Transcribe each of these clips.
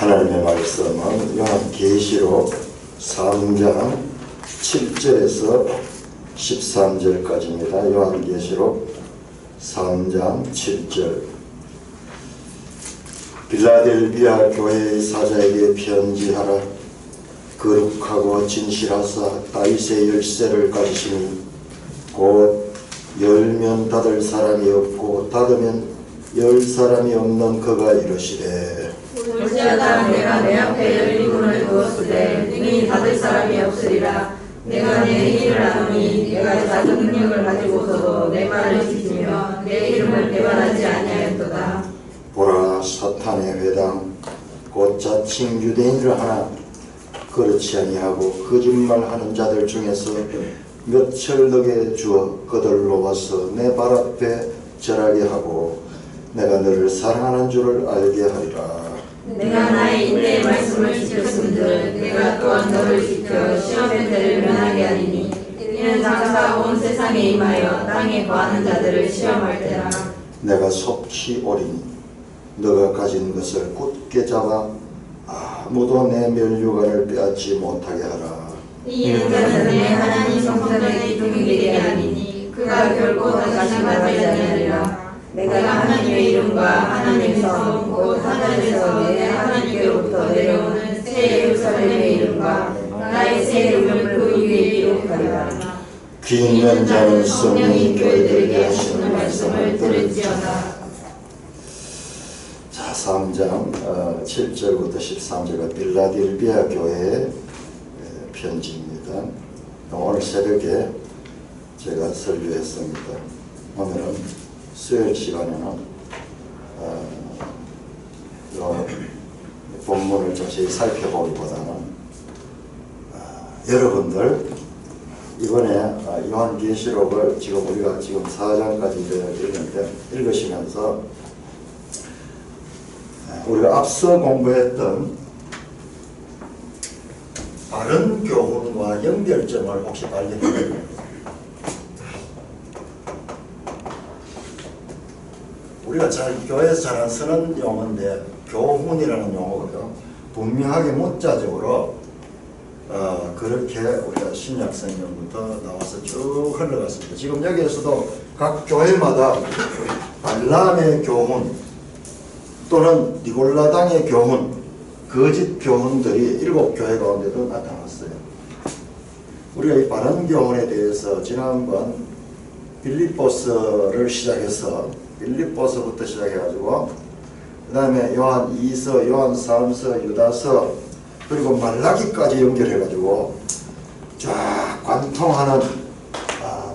하나님의 말씀은 요한계시록 3장 7절에서 13절까지입니다. 요한계시록 3장 7절. 빌라델비아 교회의 사자에게 편지하라. 거룩하고 진실하사 다윗의 열쇠를 가지시니 곧 열면 닫을 사람이 없고 닫으면 열 사람이 없는 그가 이르시되 볼지어다 내가 내 앞에 열린 문을 두었으되 능히 닫을 사람이 없으리라. 내가 내 일을 아노니 내가 작은 능력을 가지고서도 내 말을 지키며 내 이름을 배반하지 아니하였도다. 보라, 사탄의 회당 곧 자칭 유대인을 하나 그렇지 아니하고 거짓말하는 자들 중에서 몇 철덕에 주어 그들로 와서 내 발 앞에 절하게 하고 내가 너를 사랑하는 줄을 알게 하리라. 내가 나의 인내의 말씀을 지켰음들 내가 또한 너를 지켜 시험의 때를 면하게 하리니 이는 장차 온 세상에 임하여 땅에 거하는 자들을 시험할 때라. 내가 속히 오리니 너가 가진 것을 굳게 잡아 아무도 내 면류관을 빼앗지 못하게 하라. 이는 자는 내 하나님 성전의 기둥이 되게 하리니 그가 결코 다시 가지 아니하리라. 내가 하나님의 이름과 하나님의 성 곧 하늘에서 내 하나님께로부터 내려오는 새 예루살렘의 이름과 나의 새 이름을 그 위에 기록하리라. 귀 있는 자는 성령이 교회들에게 하시는 말씀을 들을지어다. 자, 3장 7절부터 13절가 빌라델비아 교회의 편지입니다. 오늘 새벽에 제가 설교했습니다. 오늘은 수요일 시간에는 본문을 자세히 살펴보기보다는 여러분들 이번에 요한계시록을 지금 우리가 지금 4장까지 읽었는데 읽으시면서 우리가 앞서 공부했던 바른 교훈과 연결점을 혹시 발견했나요? 우리가 교회에서 잘 안 쓰는 용어인데 교훈이라는 용어거든요. 분명하게 문자적으로 그렇게 우리가 신약 성경부터 나와서 쭉 흘러갔습니다. 지금 여기에서도 각 교회마다 발람의 교훈 또는 니골라당의 교훈, 거짓 교훈들이 7교회 가운데도 나타났어요. 우리가 이 바른 교훈에 대해서 지난번 빌립보서를 시작해서 빌립보서부터 시작해가지고 그 다음에 요한 2서, 요한 3서, 유다서 그리고 말라기까지 연결해가지고 쫙 관통하는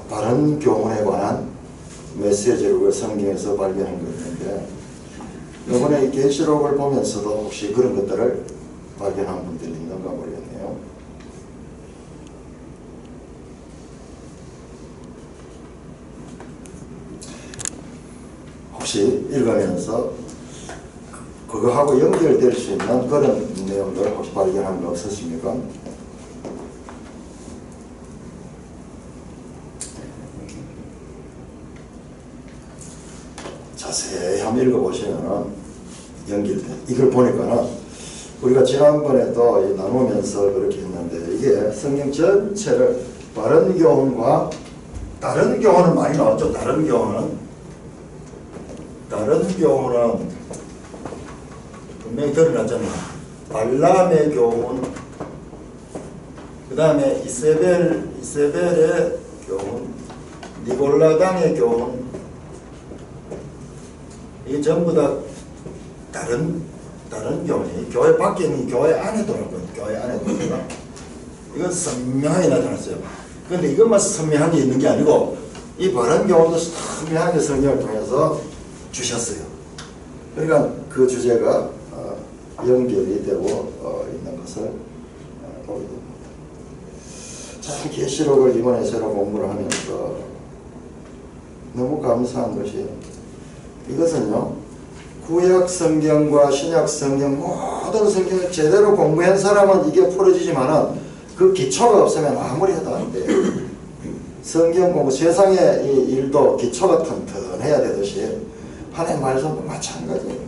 바른 교훈에 관한 메시지를 성경에서 발견한 것인데 이번에 이 계시록을 보면서도 혹시 그런 것들을 발견한 분들이 있는가 모르겠네요. 혹시 읽으면서 그거하고 연결될 수 있는 그런 내용들 혹시 발견한 거 없으십니까? 자세히 한번 읽어보시면 연결돼. 이걸 보니까는 우리가 지난번에도 나누면서 그렇게 했는데 이게 성경 전체를 바른 교훈과 다른 교훈은 많이 나왔죠. 다른 교훈은 분명히 드러났잖아요. 발람의 교훈, 그 다음에 이세벨의 교훈, 니골라당의 교훈, 이게 전부 다 다른 교훈이에요. 교회 밖에 있는 교회 안에도 있거든요. 교회 안에도 있어요. 이건 선명하게 나타났어요. 그런데 이것만 선명한 게 있는 게 아니고 이 바른 교훈도 선명하게 성경을 통해서 주셨어요. 그러니까 그 주제가 연결이 되고 있는 것을 보게 됩니다. 참 계시록을 이번에 새로 공부를 하면서 너무 감사한 것이 이것은요 구약 성경과 신약 성경 모든 성경을 제대로 공부한 사람은 이게 풀어지지만은 그 기초가 없으면 아무리 해도 안 돼요. 성경 공부 세상의 이 일도 기초가 튼튼해야 되듯이 하나님 말씀도 마찬가지예요.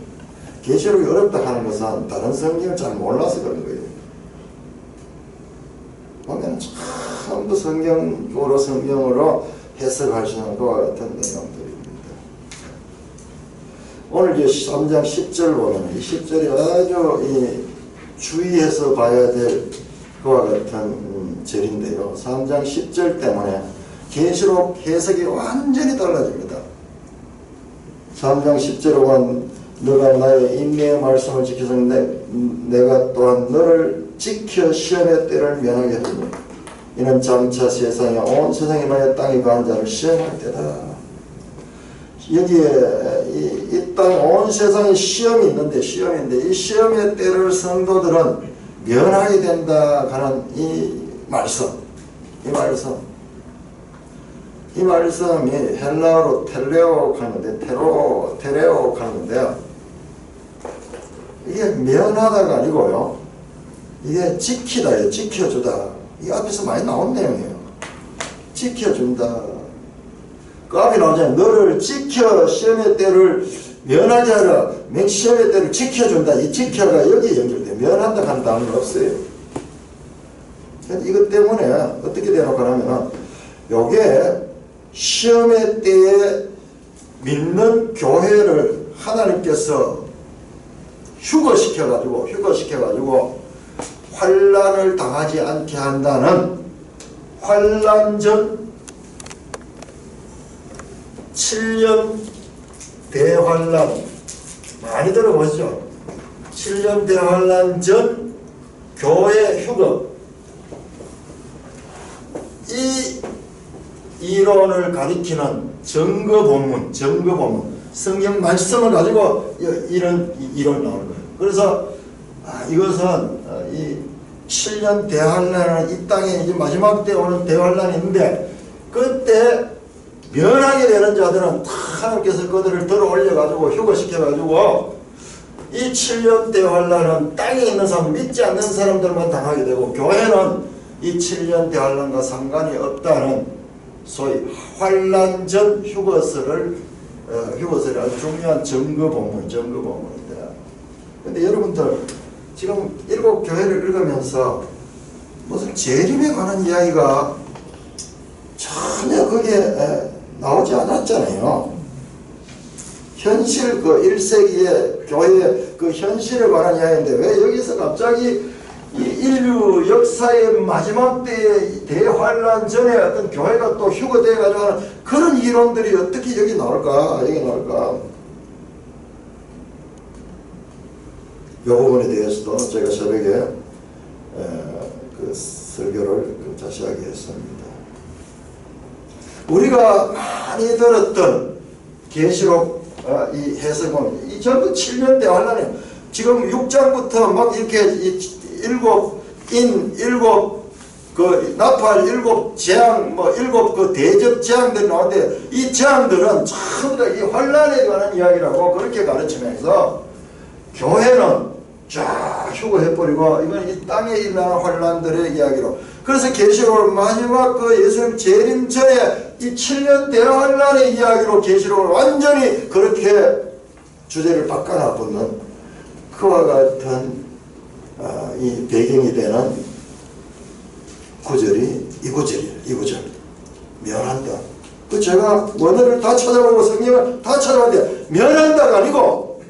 계시록이 어렵다 하는 것은 다른 성경을 잘 몰라서 그런 거예요. 보면 전부 성경으로 해석할 수 있는 것과 같은 내용들입니다. 오늘 이제 3장 10절 보면 이 10절이 아주 주의해서 봐야 될 그와 같은 절인데요. 3장 10절 때문에 계시록 해석이 완전히 달라집니다. 3장 10절에 보면 너가 나의 인내의 말씀을 지켜서 내가 또한 너를 지켜 시험의 때를 면하게 하리니 이는 장차 세상에 온 세상에 만약 땅에 거한 자를 시험할 때다. 여기에 이 땅 온 세상에 시험이 있는데 이 시험의 때를 성도들은 면하게 된다 하는 이 말씀이 헬라어로 텔레오 하는데 테레오 하는데요. 이게 면하다가 아니고요. 이게 지키다예요. 지켜주다. 이 앞에서 많이 나온 내용이에요. 지켜준다. 그 앞에 나오잖아요. 너를 지켜 시험의 때를 면하지 하라. 시험의 때를 지켜준다. 이 지켜가 여기에 연결돼요. 면한다 하는 단어는 없어요. 이것 때문에 어떻게 되노까 하면은 요게 시험의 때에 믿는 교회를 하나님께서 휴거시켜가지고 환난을 당하지 않게 한다는 환난 전 7년 대환난 많이 들어보시죠. 7년 대환난 전 교회 휴거 이 이론을 가리키는 증거 본문 성경 말씀을 가지고 이런 이론이 나오는 거예요. 그래서 이것은 이 7년 대환란은 이 땅에 이제 마지막 때 오는 대환란이 있는데 그때 면하게 되는 자들은 다 하나님께서 그들을 들어 올려가지고 휴거시켜가지고 이 7년 대환란은 땅에 있는 사람 믿지 않는 사람들만 당하게 되고 교회는 이 7년 대환란과 상관이 없다는 소위 환난 전 휴거설을 아주 중요한 증거 본문인데 근데 여러분들 지금 7 교회를 읽으면서 무슨 재림에 관한 이야기가 전혀 거기에 나오지 않았잖아요. 현실 그 1세기의 교회의 그 현실에 관한 이야기인데 왜 여기서 갑자기 이 인류 역사의 마지막 때의 대환란 전에 어떤 교회가 또 휴거되어 가지고 하는 그런 이론들이 어떻게 여기 나올까? 이 부분에 대해서도 제가 새벽에 그 설교를 자세하게 했습니다. 우리가 많이 들었던 계시록 이 해석은 이 전부 7년 대환란이에요. 지금 6장부터 막 이렇게 일곱 그 나팔 7 재앙 7 그 대접 재앙들이 나오는데 이 재앙들은 전부 다 이 환란에 관한 이야기라고 그렇게 가르치면서 교회는 쫙 휴거해버리고 이건 이 땅에 일어나는 환란들의 이야기로 그래서 계시록을 마지막 그 예수님 재림 전에 이 7년 대환란의 이야기로 계시록을 완전히 그렇게 주제를 바꿔놔보는 그와 같은 이 배경이 되는 구절이 이 구절 면한다. 그 제가 원어를 다 찾아보고 성경을 다 찾아봤는데 면한다가 아니고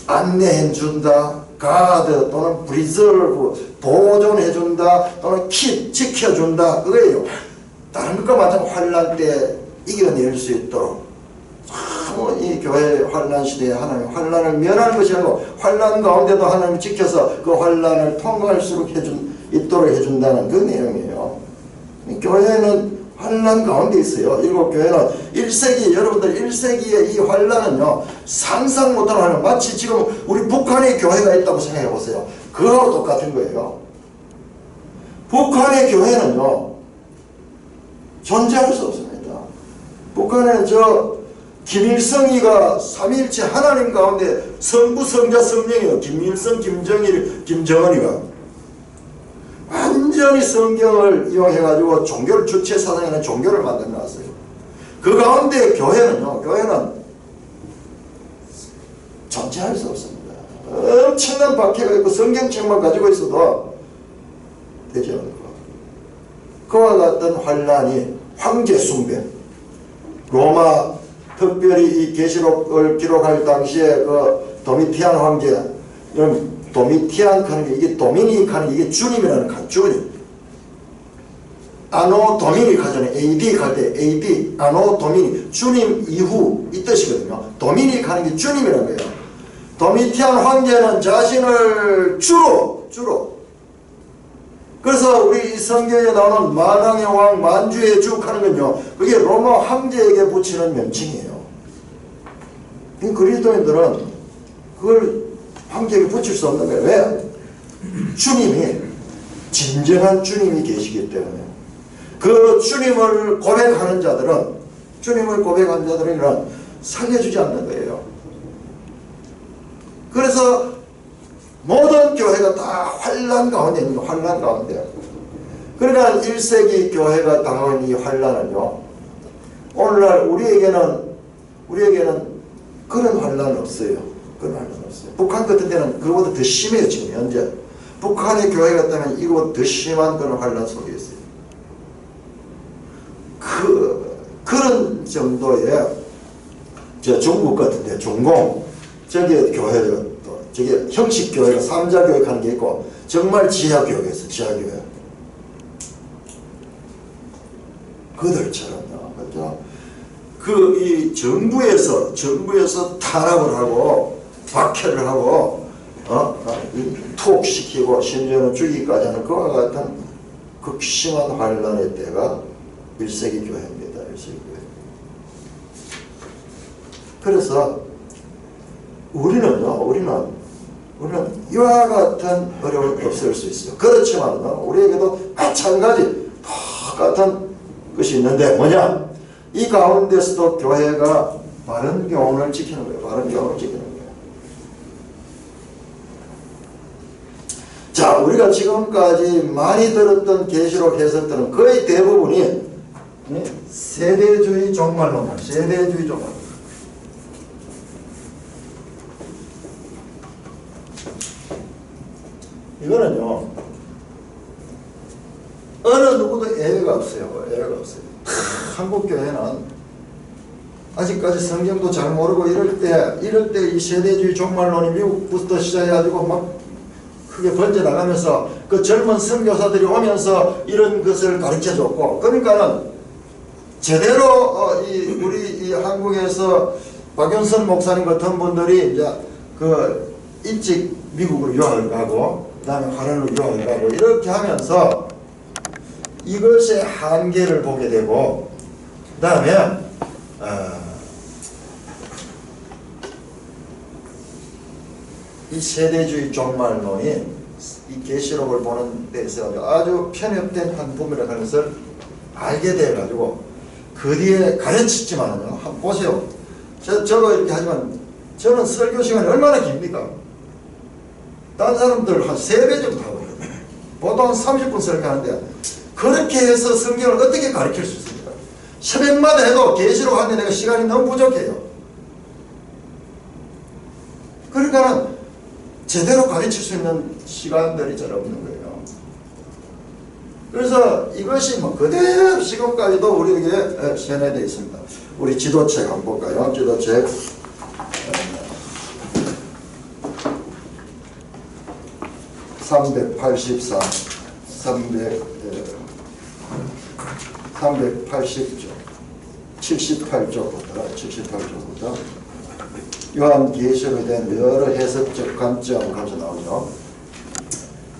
안내해준다, 가드 또는 프리저브 보존해준다 또는 킵 지켜준다 그거예요. 다른 것과 마찬가지로 환난 때 이겨낼 수 있도록 이 교회 환난 시대에 하나님 환난을 면하는 것이 아니고 환난 가운데도 하나님 지켜서 그 환난을 통과할 수 있도록 해준다는 그 내용이에요. 교회는 환난 가운데 있어요. 7 교회는 1세기 여러분들 1세기의 이 환난은요 상상 못하는 마치 지금 우리 북한의 교회가 있다고 생각해 보세요. 그거하고 똑같은 거예요. 북한의 교회는요 존재할 수 없습니다. 북한에 김일성이가 삼위일체 하나님 가운데 성부 성자 성령이요 김일성 김정일 김정은이가 완전히 성경을 이용해가지고 종교를 주체 사상에는 종교를 만들어놨어요. 그 가운데 교회는 존재할 수 없습니다. 엄청난 박해가 있고 성경책만 가지고 있어도 되지 않을 것. 그와 같은 환란이 황제 숭배, 로마 특별히 이 계시록을 기록할 당시에 그 도미티안 황제, 도미티안 하는 게 이게 도미닉 하는 게 이게 주님이라는 칸, 주님. 아노 도미닉 하잖아요. AD 갈 때 AD 아노 도미닉 주님 이후 이 뜻이거든요. 도미닉 하는 게 주님이라는 거예요. 도미티안 황제는 자신을 주로 그래서 우리 성경에 나오는 만왕의 왕 만주의 주 하는 건요, 그게 로마 황제에게 붙이는 명칭이에요. 그리스도인들은 그걸 황제에게 붙일 수 없는 거예요. 왜? 주님이 진정한 주님이 계시기 때문에. 그 주님을 고백하는 자들은 살려주지 않는 거예요. 그래서 모든 교회가 다 환란 가운데 있는 거예요. 환란 가운데. 그러니까 1세기 교회가 당한 이 환란은요, 오늘날 우리에게는 그런 환란은 없어요. 그런 환란은 없어요. 북한 같은 데는 그거보다 더 심해요. 지금 현재 북한의 교회 같다면 이거보다 더 심한 그런 환란 속에 있어요. 그런 정도의 중국 같은데 중공 저기 교회가 저기 형식 교회가 삼자 교육 하는 게 있고 정말 지하 교회가 있어. 지하 교회. 그들처럼요. 그렇죠? 이 정부에서 탄압을 하고 박해를 하고 투옥시키고 심지어는 죽이기까지 하는 그와 같은 극심한 환란의 때가 1세기 교회입니다. 1세기 교회. 그래서 우리는 이와 같은 어려움이 없을 수 있어요. 그렇지만 우리에게도 마찬가지 똑같은 것이 있는데 뭐냐? 이 가운데서도 교회가 바른 교훈을 지키는 거예요. 바른 교훈을 지키는 거예요. 자, 우리가 지금까지 많이 들었던 계시록 해석들은 거의 대부분이 세대주의 종말론, 세대주의 종말론. 이거는요, 어느 누구도 예외가 없어요. 예외가 없어요. 한국 교회는 아직까지 성경도 잘 모르고 이럴 때 이 세대주의 종말론이 미국부터 시작해가지고 막 크게 번져나가면서 그 젊은 선교사들이 오면서 이런 것을 가르쳐줬고, 그러니까는 제대로 우리 이 한국에서 박윤선 목사님 같은 분들이 이제 그 일찍 미국으로 유학을 가고 그다음에 화련으로 유학을 가고 이렇게 하면서 이것의 한계를 보게 되고, 그 다음에 이 세대주의 종말론이 이 계시록을 보는 데 있어 아주 편협된 한 부분이라는 것을 알게 돼가지고 그 뒤에 가르치지만요, 한번 보세요. 저도 이렇게 하지만 저는 설교 시간이 얼마나 깁니까? 다른 사람들 한 3배 정도 하거든요. 보통 30분 설교하는데 그렇게 해서 성경을 어떻게 가르칠 수 있습니까? 새벽마다 해도 계시록 하는데 내가 시간이 너무 부족해요. 그러니까 제대로 가르칠 수 있는 시간들이 잘 없는 거예요. 그래서 이것이 뭐 그대로 지금까지도 우리에게 세뇌되어 있습니다. 우리 지도책 한번 볼까요? 지도책 384 380조 78조부터 요한계시록에 대한 여러 해석적 관점을 가져 나오죠.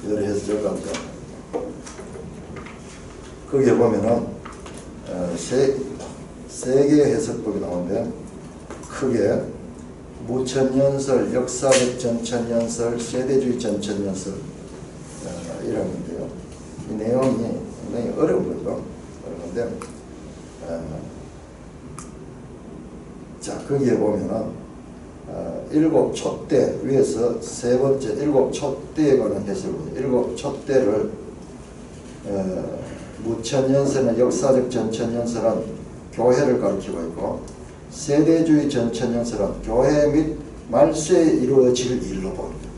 여러 해석적 관점. 거기에 보면은 세 개의 해석법이 나오는데 크게 무천연설, 역사적 전천연설, 세대주의 전천연설 이런 건데요. 이 내용이 굉장히 어려운 거죠. 어려운데 자, 거기에 보면은 일곱 촛대 위에서 세 번째 일곱 촛대에 관한 해석입니다. 일곱 촛대를 무천연설은 역사적 전천연설은 교회를 가리키고 있고, 세대주의 전천연설은 교회 및 말세에 이루어질 일로 봅니다.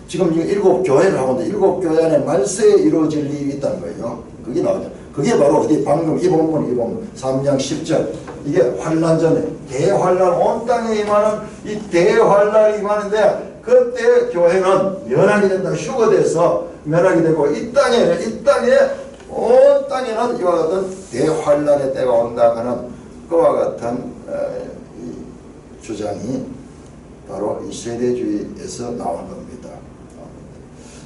지금 7교회를 하고 있는데 7교회 안에 말세에 이루어질 일이 있다는 거예요. 그게 나오죠. 그게 바로 어디 방금 이 본문 3장 10절 이게 환난 전에 대환난 온 땅에 임하는 이 대환난이 임하는데 그때 교회는 멸하게 된다. 휴거돼서 멸하게 되고 이 땅에 온 땅에는 이와 같은 대환난의 때가 온다 하는 그와 같은 이 주장이 바로 이 세대주의에서 나온 겁니다.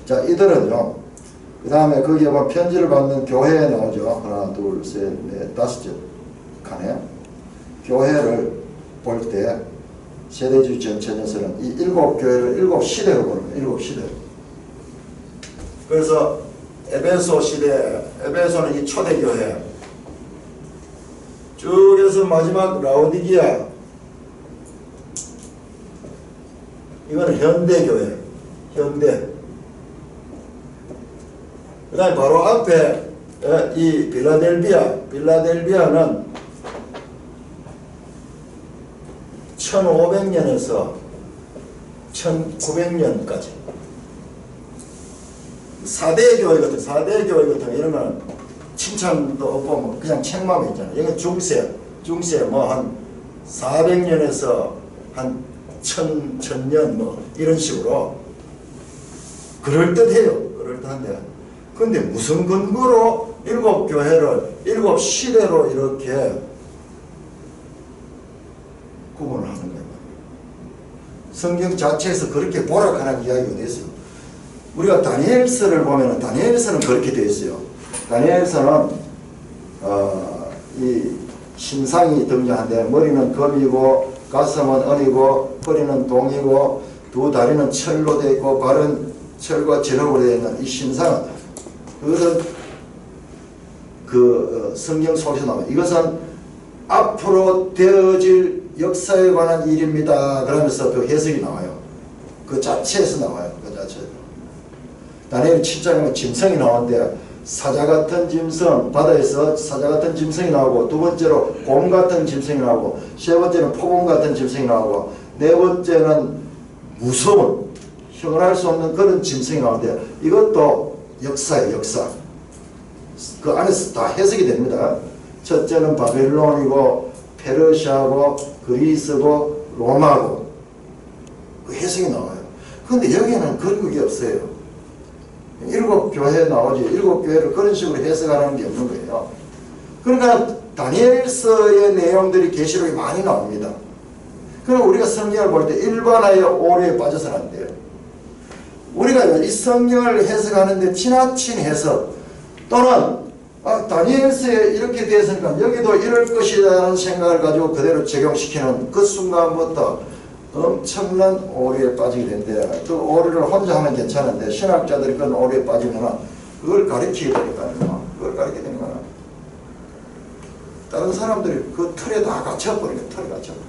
자, 이들은요, 그 다음에 거기에 보면 편지를 받는 교회에 나오죠. 하나, 둘, 셋, 넷, 다섯째 칸에 교회를 볼 때 세대주의 전체에서는 이 7교회를 7시대로 보는 거예요. 7시대. 그래서 에베소 시대, 에베소는 이 초대교회, 쭉 해서 마지막 라오디기아, 이거는 현대교회, 현대. 그 다음에 바로 앞에 이 빌라델비아는 1500년에서 1900년까지 4대 교회 같은 이런 거는 칭찬도 없고 뭐 그냥 책망이 있잖아요. 여기 중세 뭐 한 400년에서 한 1000년 뭐 이런 식으로 그럴듯한데 근데 무슨 근거로 7교회를 7시대로 이렇게 구분을 하는 거예요. 성경 자체에서 그렇게 보락하는 이야기가 어디 있어요? 우리가 다니엘서를 보면 다니엘서는 그렇게 되어 있어요. 다니엘서는 이 신상이 등장하는데 머리는 금이고 가슴은 은이고 허리는 동이고 두 다리는 철로 되어 있고 발은 철과 진흙으로 되어 있는 이 신상은 그것은 그 성경 속에서 나와요. 이것은 앞으로 되어질 역사에 관한 일입니다. 그러면서 그 해석이 나와요. 그 자체에서 나와요. 그 자체에서. 다니엘 7장에 짐승이 나오는데 사자 같은 짐승, 바다에서 사자 같은 짐승이 나오고 두 번째로 곰 같은 짐승이 나오고 세 번째는 포곰 같은 짐승이 나오고 네 번째는 무서운 형언할 수 없는 그런 짐승이 나오는데 이것도 역사예요. 역사. 그 안에서 다 해석이 됩니다. 첫째는 바벨론이고 페르시아고 그리스고 로마고 그 해석이 나와요. 그런데 여기에는 그런 게 없어요. 7교회 나오지 7교회를 그런 식으로 해석하는 게 없는 거예요. 그러니까 다니엘서의 내용들이 계시록에 많이 나옵니다. 그럼 우리가 성경을 볼 때 일반화의 오류에 빠져서는 안 돼요. 우리가 이 성경을 해석하는데 지나친 해석 또는 다니엘서에 이렇게 되었으니까 여기도 이럴 것이라는 생각을 가지고 그대로 적용시키는 그 순간부터 엄청난 오류에 빠지게 되는데 그 오류를 혼자 하면 괜찮은데 신학자들이 그런 오류에 빠지면 그걸 가르치게 되니까요. 그걸 가르치게 되니까 다른 사람들이 그 틀에 다 갇혀버려요. 틀에 갇혀버려요.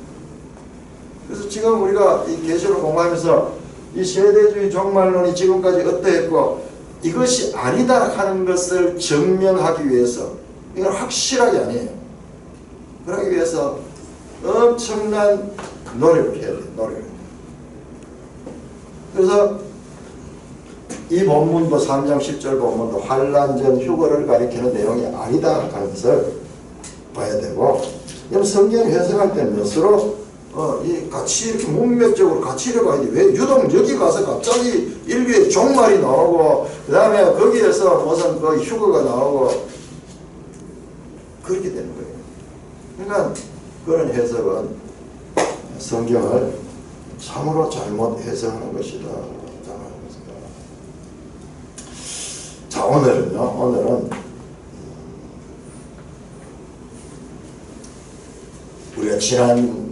그래서 지금 우리가 이 계시를 공부하면서 이 세대주의 종말론이 지금까지 어떠했고 이것이 아니다 하는 것을 증명하기 위해서 이건 확실하게 아니에요. 그러기 위해서 엄청난 노력을 해야 돼요. 노력을. 그래서 이 본문도 3장 10절 본문도 환난 전 휴거를 가리키는 내용이 아니다 하는 것을 봐야 되고 성경 해석할 때는 서로 이 같이 이렇게 문맥적으로 같이 읽어봐야지. 왜 유독 여기 가서 갑자기 인류의 종말이 나오고 그 다음에 거기에서 무슨 그 휴거가 나오고 그렇게 되는 거예요. 그러니까 그런 해석은 성경을 참으로 잘못 해석하는 것이다. 자, 오늘은 우리가 지난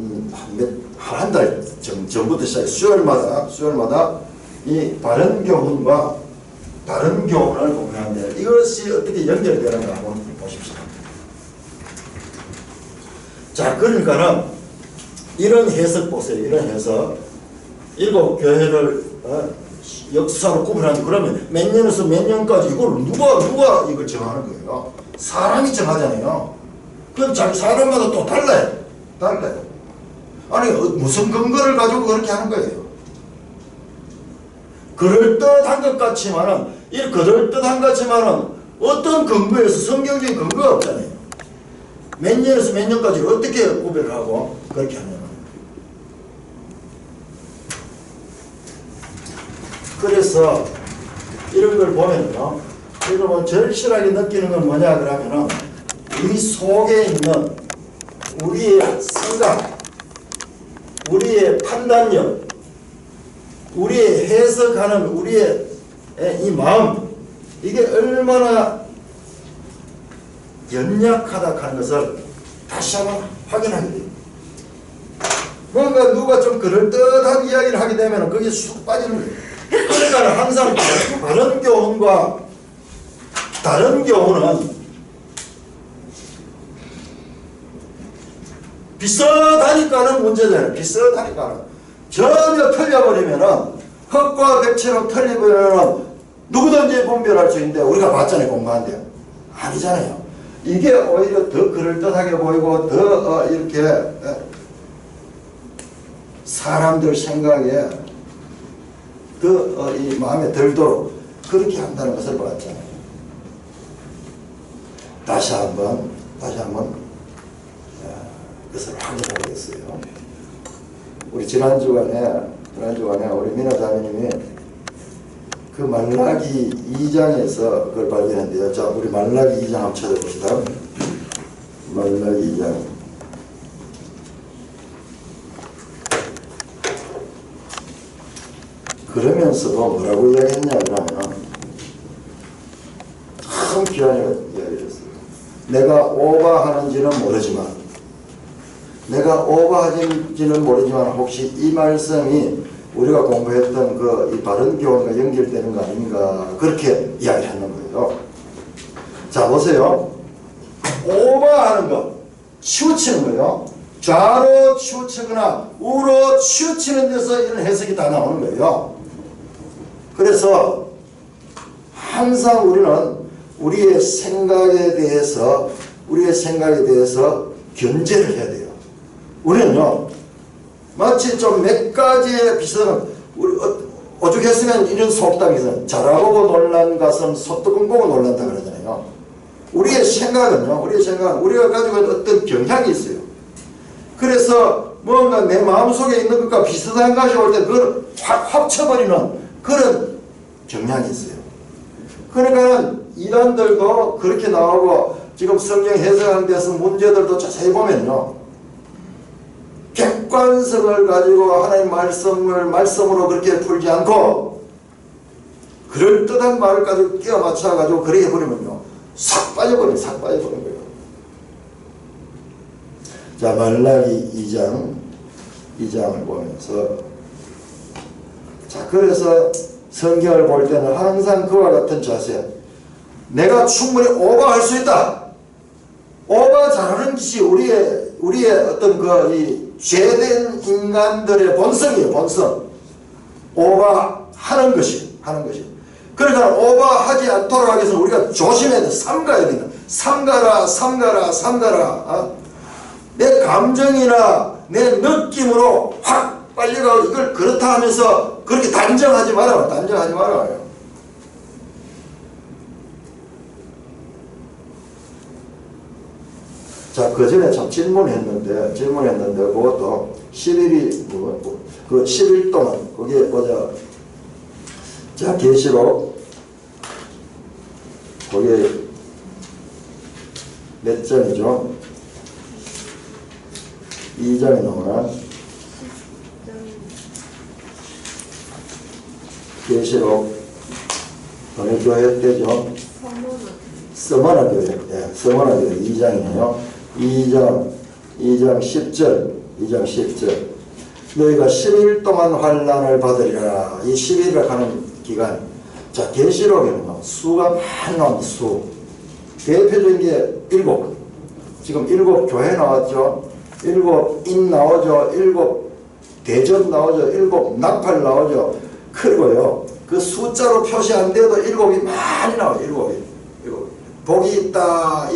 한 달 전부터 시작해 수요일마다 이 바른 교훈과 다른 교훈을 공유하는데 이것이 어떻게 연결되는가 한번 보십시오. 자, 그러니까는 이런 해석 보세요. 이런 해석 7교회를 역사로 구분하는 그러면 몇 년에서 몇 년까지 이걸 누가 이걸 정하는 거예요? 사람이 정하잖아요. 그럼 자기 사람마다 또 달라요. 아니 무슨 근거를 가지고 그렇게 하는 거예요? 그럴듯한 것 같지만은 이 그럴듯한 것 같지만은 어떤 근거에서 성경적인 근거가 없잖아요. 몇 년에서 몇 년까지 어떻게 구별을 하고 그렇게 하냐면 그래서 이런 걸 보면요, 여러분 절실하게 느끼는 건 뭐냐 그러면은 이 속에 있는 우리의 생각, 우리의 판단력, 우리의 해석하는 우리의 이 마음, 이게 얼마나 연약하다 하는 것을 다시 한번 확인하게 돼요. 뭔가 누가 좀 그럴듯한 이야기를 하게 되면 거기에 쑥 빠지는 거예요. 그러니까 항상 다른 교훈과 다른 교훈은 비슷하니까는 문제잖아요. 비슷하니까는. 전혀 틀려버리면은 흙과 백처럼 틀려버리면은 누구든지 분별할 수 있는데 우리가 봤잖아요. 공부한데. 아니잖아요. 이게 오히려 더 그럴듯하게 보이고 더 이렇게 사람들 생각에 더 이 마음에 들도록 그렇게 한다는 것을 봤잖아요. 다시 한번 그것을 확인하겠어요. 우리 지난주간에 우리 민호 자매님이 그 말라기 2장에서 그걸 발견했는데요. 자, 우리 말라기 2장 한번 찾아봅시다. 말라기 2장. 그러면서 뭐라고 이야기했냐 그러면 참 귀한 이야기를 했어요. 내가 오바하는지는 모르지만 혹시 이 말씀이 우리가 공부했던 그 이 바른 교훈과 연결되는 거 아닌가 그렇게 이야기를 하는 거예요. 자 보세요. 오바하는 거, 치우치는 거예요. 좌로 치우치거나 우로 치우치는 데서 이런 해석이 다 나오는 거예요. 그래서 항상 우리는 우리의 생각에 대해서 견제를 해야 돼요. 우리는요, 마치 좀 몇 가지의 비슷한, 우리 오죽했으면 이런 속담이 있어요. 자라보고 놀란 것은 소뚜껑 보고 놀란다 그러잖아요. 우리의 생각은요, 우리가 가지고 있는 어떤 경향이 있어요. 그래서 뭔가 내 마음속에 있는 것과 비슷한 것이 올 때 그걸 확 합쳐버리는 그런 경향이 있어요. 그러니까 이단들도 그렇게 나오고 지금 성경 해석하는 데서 문제들도 자세히 보면요, 객관성을 가지고 하나님 말씀으로 그렇게 풀지 않고 그럴듯한 말을 가지고 끼워 맞춰가지고 그렇게 해버리면요, 싹 빠져버린 거예요. 자, 말라기 2장을 보면서, 자, 그래서 성경을 볼 때는 항상 그와 같은 자세, 내가 충분히 오버할 수 있다. 오버 잘하는 것이 우리의 어떤 이 죄된 인간들의 본성이에요. 본성. 오버하는 것이. 그러니까 오버하지 않도록 하기 위해서 우리가 조심해야 돼. 삼가야 된다. 삼가라. 내 감정이나 내 느낌으로 확 빨리가 이걸 그렇다 하면서 그렇게 단정하지 말아요. 자, 그 전에 참 질문했는데 그것도 10일이 그 10일 동안 거기에 보자. 자, 계시록 거기에 몇 장이죠? 2장이 나오나? 계시록 어느 교회 때죠? 서머나 교회. 네, 서머나 교회 2장이에요. 2장 10절. 너희가 10일 동안 환난을 받으리라. 이 10일을 하는 기간. 자, 계시록에는 수가 많이 나옵니다. 수. 대표적인 게 7. 지금 7 교회 나왔죠. 7 인 나오죠. 7 대접 나오죠. 7 나팔 나오죠. 그리고요, 그 숫자로 표시 안 돼도 7이 많이 나와요. 7이. 복이 있다.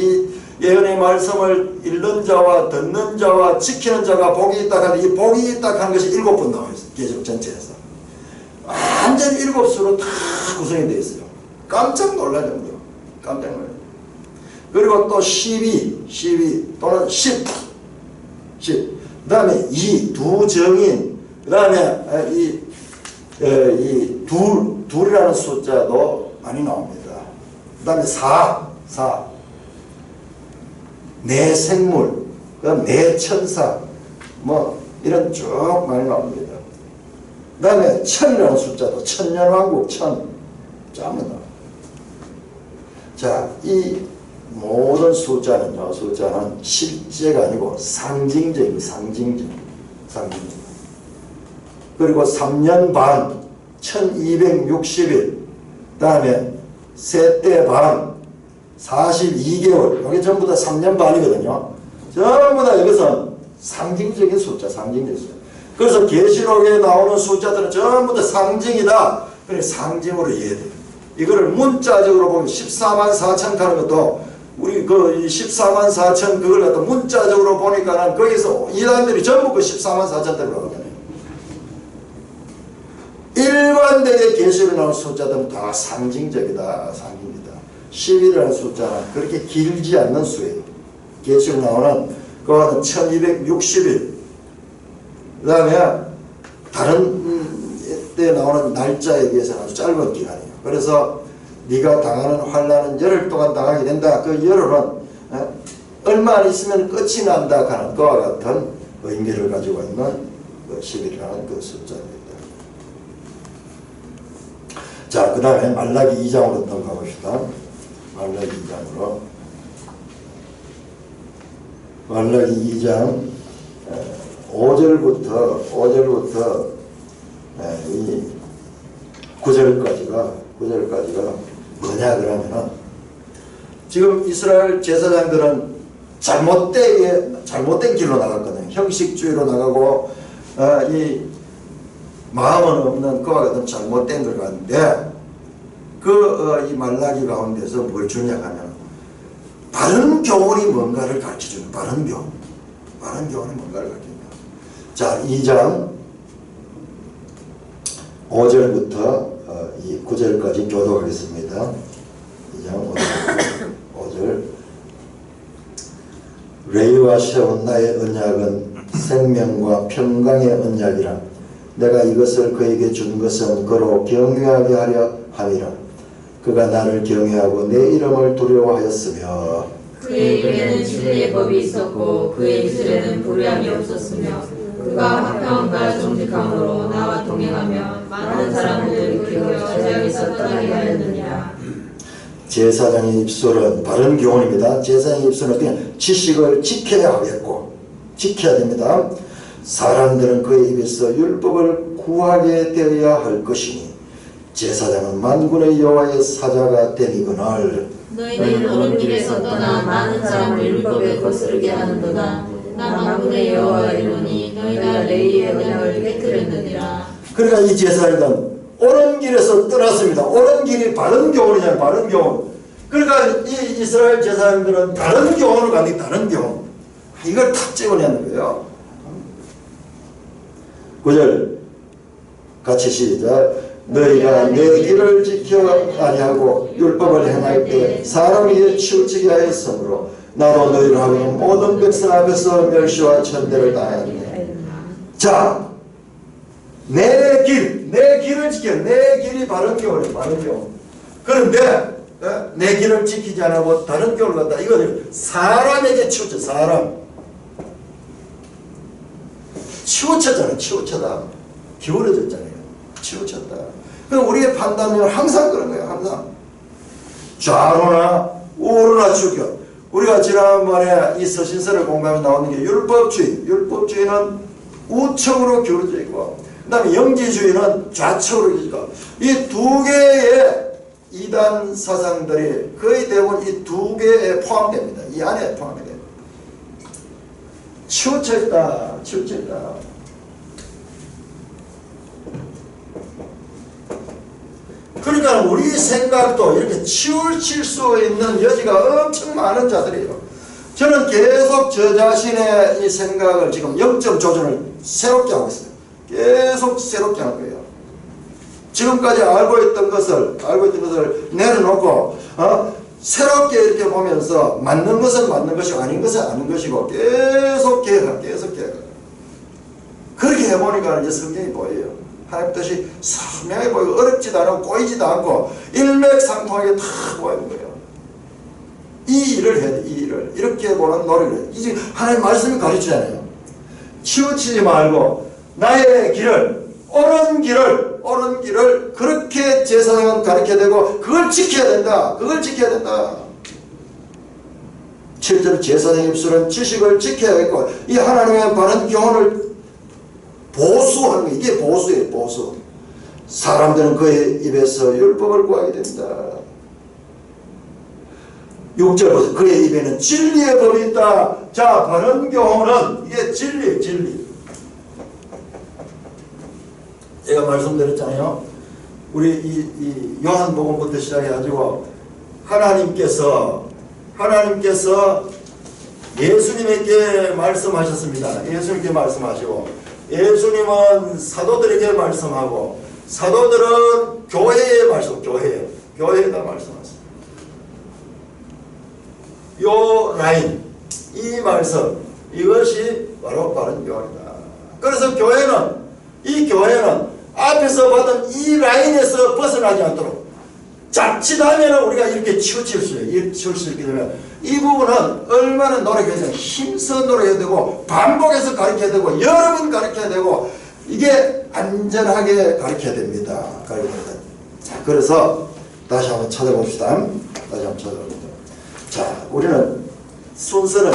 예언의 말씀을 읽는 자와 듣는 자와 지키는 자가 복이 있다 하는데 이 복이 있다 하는 것이 7번 나와 있어요. 계시록 전체에서. 완전히 7수로 다 구성이 되어 있어요. 깜짝 놀랄 정도. 깜짝 놀랄. 그리고 또 12 또는 10. 그 다음에 2, 두 정인. 그 다음에 둘이라는 숫자도 많이 나옵니다. 그 다음에 4. 네 생물, 그다음 네 천사, 뭐 이런 쭉 많이 나옵니다. 그 다음에 1000이라는 숫자도 천년왕국 1000 쫙 나옵니다. 자, 이 모든 숫자는요, 실제가 아니고 상징적입니다. 상징적. 그리고 3년 반, 1260일, 그 다음에 세대 반, 42개월, 이게 전부 다 3년 반이거든요. 전부 다 이것은 상징적인 숫자, 상징적인 숫자. 그래서 계시록에 나오는 숫자들은 전부 다 상징이다. 그래 상징으로 이해돼요. 이거를 문자적으로 보면 14만 4천 가는 것도 우리 그 14만 4천 그걸 갖다 문자적으로 보니까는 거기서 이단들이 전부 그 14만 4천대로 나오잖아요. 일반적인 계시록에 나오는 숫자들은 다 상징적이다. 상징이다. 10이라는 숫자는 그렇게 길지 않는 수예요. 계시록에 나오는 그거는 1260일. 그 다음에 다른 때 나오는 날짜에 비해서는 아주 짧은 기간이에요. 그래서 네가 당하는 환난은 열흘 동안 당하게 된다. 그 열흘은 얼마 안 있으면 끝이 난다 하는 그와 같은 의미를 가지고 있는 그 10이라는 그 숫자입니다. 자, 그 다음에 말라기 2장으로 넘어가 봅시다. 말라기 2장으로. 말라기 2장 5절부터 이 9절까지가 뭐냐 그러면은 지금 이스라엘 제사장들은 잘못된 길로 나갔거든요. 형식주의로 나가고 이 마음은 없는 그와 같은 잘못된 걸 가는데 이 말라기 가운데서 뭘 주냐 하면 바른 교훈이 뭔가를 가르쳐주는 바른 교훈이 뭔가를 가르쳐준다. 자, 2장 5절부터 9절까지 교독하겠습니다. 2장 5절 레위와 세운 나의 언약은 생명과 평강의 언약이라. 내가 이것을 그에게 준 것은 그로 경외하게 하려 함이라. 그가 나를 경외하고 내 이름을 두려워하였으며 그의 입에는 진리의 법이 있었고 그의 입술에는 불의함이 없었으며 그가 화평과 정직함으로 나와 동행하며 많은 사람들을 일으켜 죄악에서 떠나게 하였느니라. 제사장의 입술은 바른 교훈입니다. 제사장의 입술은 그냥 지식을 지켜야 하겠고 지켜야 됩니다. 사람들은 그의 입에서 율법을 구하게 되어야 할 것이니 제사장은 만군의 여호와의 사자가 됨이거늘. 너희는 옳은 길에서 떠나 많은 사람을 율법에 거스르게 하는도다. 나 만군의 여호와 이르노니 너희가 레위의 언약을 깨뜨렸느니라. 그러니까 이 제사장은 옳은 길에서 떠났습니다. 옳은 길이 바른 교훈이잖아요. 바른 교훈. 그러니까 이 이스라엘 제사장들은 다른 교훈을 가니 다른 교훈. 이걸 탁 찍어내는 거예요. 9절 같이 시작. 너희가 내 길을 지켜 아니하고 율법을 행할 때 사람 위에 치우치게 하였으므로 나도 너희를 하고 모든 백성 앞에서 멸시와 천대를 당하였네. 자, 내 길을 지켜. 내 길이 바른 교훈이에요. 바른 교훈. 그런데 내 길을 지키지 않고 다른 교훈을 갖다 이거를 사람에게 치우쳐. 사람 치우쳤잖아요. 치우쳐다. 기울어졌잖아요. 치우쳤다. 그럼 우리의 판단은 항상 그런 거예요. 항상 좌로나 우로나 죽여. 우리가 지난번에 이 서신서를 공부하면 나오는 게 율법주의. 율법주의는 우측으로 기울어져 있고, 그 다음에 영지주의는 좌측으로 기울어져 있고, 이 두 개의 이단 사상들이 거의 대부분 이 두 개에 포함됩니다. 이 안에 포함이 됩니다. 치우쳐 있다. 치우쳐 있다. 그러니까 우리 생각도 이렇게 치우칠 수 있는 여지가 엄청 많은 자들이에요. 저는 계속 저 자신의 이 생각을 지금 0점 조준을 새롭게 하고 있어요. 계속 새롭게 하는 거예요. 지금까지 알고 있던 것을 내려놓고 새롭게 이렇게 보면서 맞는 것은 맞는 것이고 아닌 것은 아닌 것이고 계속 계획하고 그렇게 해보니까 이제 성경이 보여요. 하나님 뜻이 선명해 보이고 어렵지도 않고 꼬이지도 않고 일맥상통하게 다 보이는 거예요. 이 일을 해야 돼. 이 일을 이렇게 보는 노력을 해야 돼. 이제 하나님 말씀이 가르치잖아요. 치우치지 말고 나의 길을 옳은 길을 그렇게 제사장은 가르쳐야 되고 그걸 지켜야 된다. 7절 제사장의 입술은 지식을 지켜야겠고 이 하나님의 바른 교훈을 보수하는 거 이게 보수예요. 보수. 사람들은 그의 입에서 율법을 구하게 됩니다. 6절 보세요. 그의 입에는 진리의 법이 있다. 자, 바른 교훈은 이게 진리. 제가 말씀드렸잖아요. 우리 이 요한복음부터 시작해가지고 하나님께서 예수님에게 말씀하셨습니다. 예수님께 말씀하시고 예수님은 사도들에게 말씀하고 사도들은 교회에 교회에다 말씀하셨습니다. 요 라인 이 말씀 이것이 바로 바른 교훈이다. 그래서 이 교회는 앞에서 받은 이 라인에서 벗어나지 않도록 자칫하면 우리가 이렇게 치우칠 수 있게 되면 이 부분은 얼마나 노력해야 되고 힘써 노력해야 되고 반복해서 가르쳐야 되고 여러 번 가르쳐야 되고 이게 안전하게 가르쳐야 됩니다. 자, 그래서 다시 한번 찾아봅시다. 자, 우리는 순서는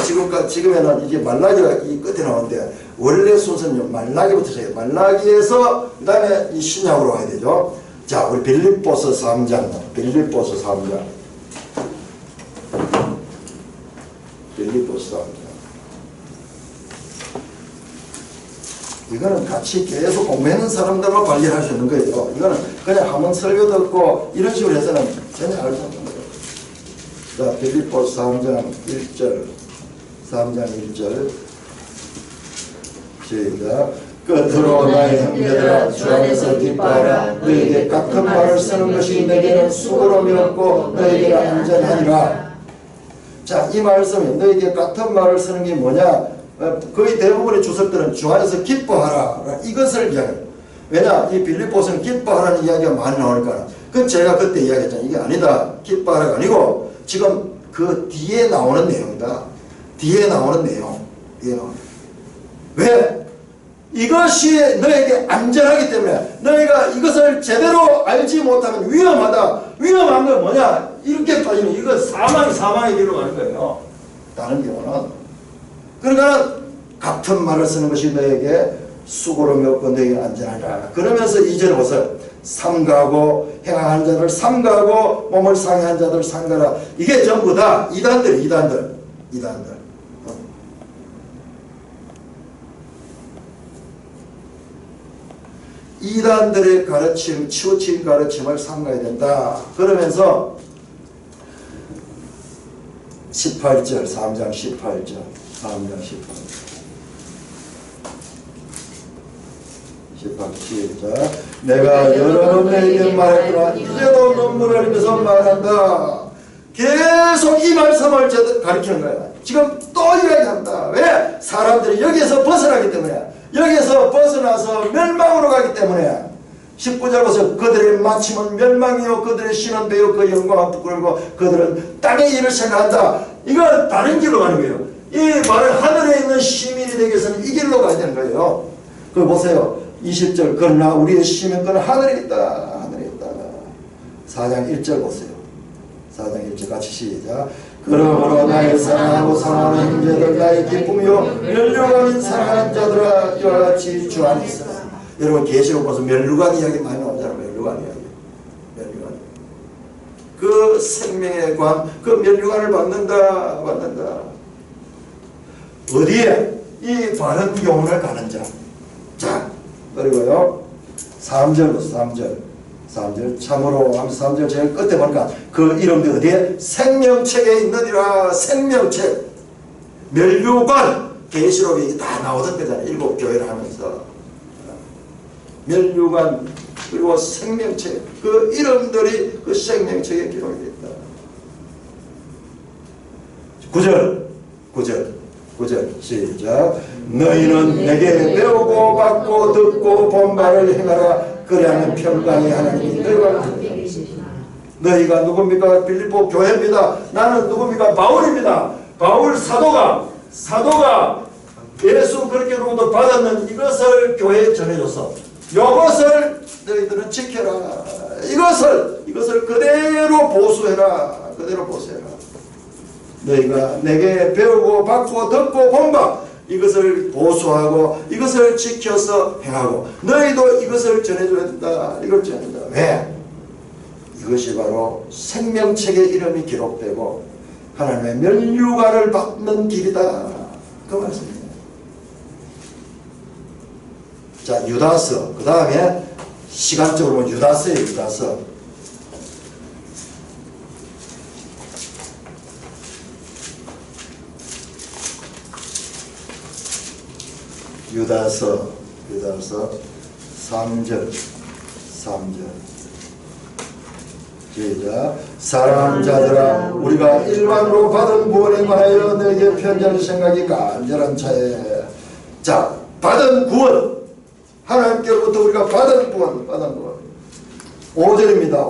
지금에는 이게 말라기가 이 끝에 나오는데 원래 순서는 말라기부터 시작해요. 말라기에서 그 다음에 이 신약으로 가야 되죠. 자, 우리 빌립보서 3장. 이거는 같이 계속 공부하는 사람들만 발견할 수 있는 거예요. 이거는 그냥 한번 설교 듣고 이런 식으로 해서는 전혀 알 수 없는 거예요. 자, 빌립보서 3장 1절 시작. 끝으로 나의 형제들아 주 안에서 기뻐하라. 너에게 같은 말을 쓰는 것이 내게는 수고로미없고 너에게는 안전하니라. 자, 이 말씀이 너에게 같은 말을 쓰는 게 뭐냐? 거의 대부분의 주석들은 주 안에서 기뻐하라 이것을 이야기해요. 왜냐? 이 빌립보서는 기뻐하라는 이야기가 많이 나오니까. 그건 제가 그때 이야기했잖아요. 이게 아니다. 기뻐하라가 아니고 지금 그 뒤에 나오는 내용이다. 뒤에 나오는 내용. 왜? 이것이 너에게 안전하기 때문에 너희가 이것을 제대로 알지 못하면 위험하다. 위험한 건 뭐냐? 이렇게 빠지면 이거 사망의 길로 가는 거예요. 다른 경우는. 그러니까 같은 말을 쓰는 것이 너에게 수고로미 없고 너에게 안전하리라. 그러면서 2절에 보세요. 삼가하고 행하는 자들 삼가하고 몸을 상해한 자들 상가라. 이게 전부 다 이단들. 이단들의 가르침, 치우친 가르침을 삼가야 된다. 그러면서 18절, 3장 18절. 시작. 내가 여러 번 너에게 말했더라. 이제도 눈물을 흘리면서 말한다. 계속 이 말씀을 가르치는 거야. 지금 또 이야기한다. 왜? 사람들이 여기에서 벗어나기 때문에. 여기에서 벗어나서 멸망으로 가기 때문에. 19절 보세요. 그들의 마침은 멸망이요 그들의 신은 배요 그 영광은 부끄러고 그들은 땅의 일을 생각한다. 이건 다른 길로 가는 거예요. 이 말은 하늘에 있는 시민이 되기 위해서는 이 길로 가야 되는 거예요. 그거 보세요. 20절. 그러나 우리의 시민권은 하늘에 있다. 4장 1절 보세요. 4장 1절 같이 시작. 그러므로 나의 사랑하고 사랑하는 형제들 나의 기쁨이요 멸류관인 사랑하는 자들아 이와 같이 주 안에 있어. 여러분 계시록 보서 멸류관 이야기 많이 나오잖아요. 멸류관 이야기. 그 생명의 관, 그 멸류관을 받는다. 어디에? 이 바른 교훈을 가는 자. 자, 그리고요 3절 보세요. 3절 참으로 3절 제일 끝에 보니까 그 이름도 어디에? 생명책에 있느니라. 생명책. 멸류관, 계시록이 다 나오던 거잖아요. 7 교회를 하면서. 멸류관, 그리고 생명책, 그 이름들이 그 생명책에 기록이 있다. 9절 시작. 너희는 내게 배우고 받고 듣고 본 바를 행하라. 그리하면 평강의 하나님이 너희가 누굽니까? 빌립보 교회입니다. 나는 누굽니까? 바울입니다. 바울 사도가 예수 그리스도로부터 받았는 이것을 교회에 전해줘서 이것을 너희들은 지켜라. 이것을 그대로 보수해라. 너희가 내게 배우고 받고 듣고 본 바 이것을 보수하고 이것을 지켜서 행하고 너희도 이것을 전해줘야 된다. 이걸 전한다. 왜? 이것이 바로 생명책의 이름이 기록되고 하나님의 면류관을 받는 길이다. 그 말씀입니다. 자, 유다서. 그 다음에 시간적으로 보면 유다서예요. 유다서 3절 시작. 사랑자들아 우리가 일반으로 받은 구원에 관하여 너에게 편지할 생각이 간절한 차에 자 받은 구원 하나님께로부터 우리가 받은 구원 5절입니다.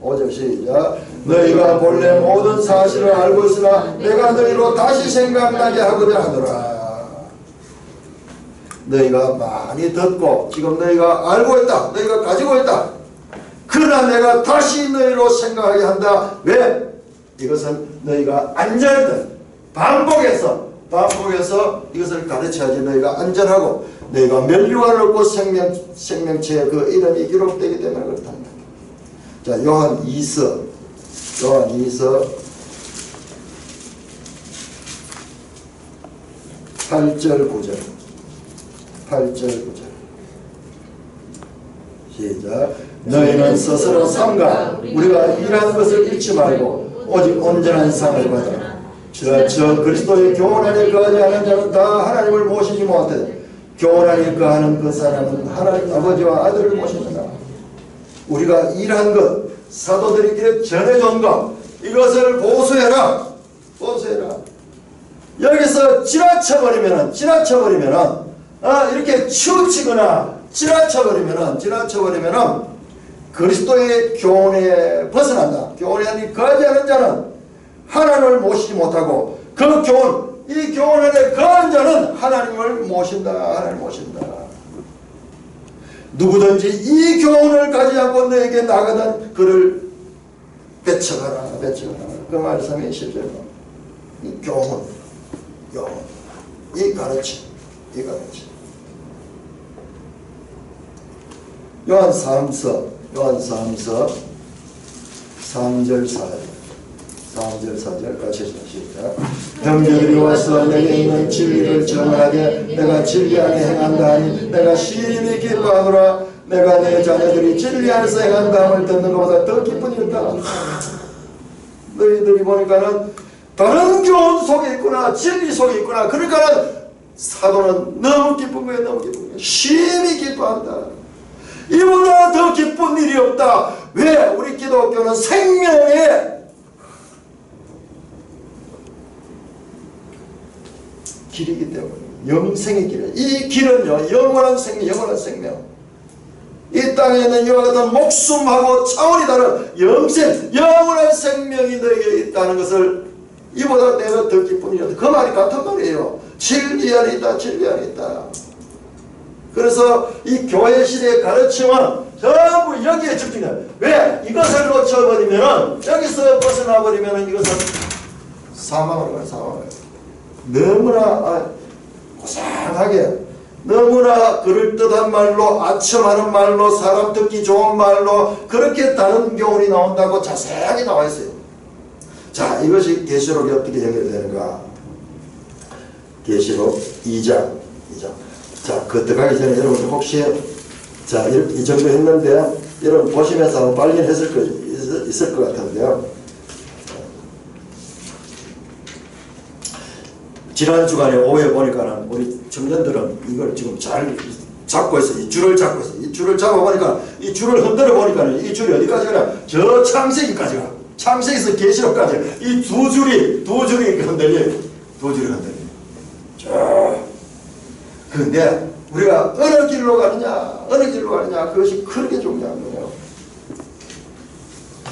5절 시작. 너희가 본래 모든 사실을 알고 있으나 내가 너희로 다시 생각나게 하고자 하노라. 너희가 많이 듣고 지금 너희가 알고 있다. 너희가 가지고 있다. 그러나 내가 다시 너희로 생각하게 한다. 왜? 이것은 너희가 안전하든 반복해서 이것을 가르쳐야지 너희가 안전하고 너희가 멸류관을 얻고 생명체의 그 이름이 기록되기 때문에 그렇다. 자, 요한 2서 8절 9절 시작. 너희는 스스로 삼가 우리가 일하는 것을 잃지 말고 오직 온전한 상을 받아. 저 그리스도의 교훈 안에 거하는 자는 다 하나님을 모시지 못해. 교훈 안에 거하는 그 사람은 하나님 아버지와 아들을 모시느라. 우리가 일한 것, 사도들에게 전해준 것, 이것을 보수해라. 여기서 지나쳐버리면은 이렇게 치우치거나 지나쳐버리면은 그리스도의 교훈에 벗어난다. 교훈에 아니 거하지 자는 하나님을 모시지 못하고 그 교훈, 이 교훈 안에 거한 자는 하나님을 모신다. 누구든지 이 교훈을 가지지 않고 너에게 나가던 그를 배척하라. 그 말씀이 실제로 이 교훈, 이 가르침. 요한 3서 3절 4절 같이 시작. 형제들이 와서 내게 있는 진리를 전하게 내가 진리 안에 행한다 하니 내가 심히 기뻐하노라. 내가 내 자녀들이 진리 안에서 행한다함을 듣는 것보다 더 기쁜 일이다. 너희들이 보니까는 다른 교훈 속에 있구나, 진리 속에 있구나. 그러니까는 사도는 너무 기쁜 거예요. 심히 기뻐한다. 이보다 더 기쁜 일이 없다. 왜? 우리 기독교는 생명의 길이기 때문에 영생의 길. 이 길은요 영원한 생명. 이 땅에 있는 이와 같은 목숨하고 차원이 다른 영원한 생명이 너에게 있다는 것을 이보다 내가 더 기쁜 일이 없다. 그 말이 같은 말이에요. 진리 안에 있다. 그래서 이 교회 시대의 가르침은 전부 여기에 집중해요. 왜? 이것을 놓쳐버리면은 여기서 벗어나버리면은 이것은 사망으로 가요. 너무나 고상하게 너무나 그럴듯한 말로 아첨하는 말로 사람 듣기 좋은 말로 그렇게 다른 교훈이 나온다고 자세하게 나와 있어요. 자, 이것이 계시록이 어떻게 연결되는가? 계시록 2장. 자, 그 들어가기 전에 여러분 혹시 자, 이 정도 했는데 여러분 보시면서 빨리 있을 것 같은데요. 지난 주간에 오후에 보니까는 우리 청년들은 이걸 지금 잘 잡고 있어. 이 줄을 잡고 있어. 이 줄을 잡아보니까 이 줄을 흔들어 보니까는 이 줄이 어디까지 가냐? 저 창세기까지 가. 창세기에서 계시록까지 이 두 줄이 흔들려. 두 줄이 흔들려. 자, 그런데 우리가 어느 길로 가느냐, 그것이 크게 중요한 거예요.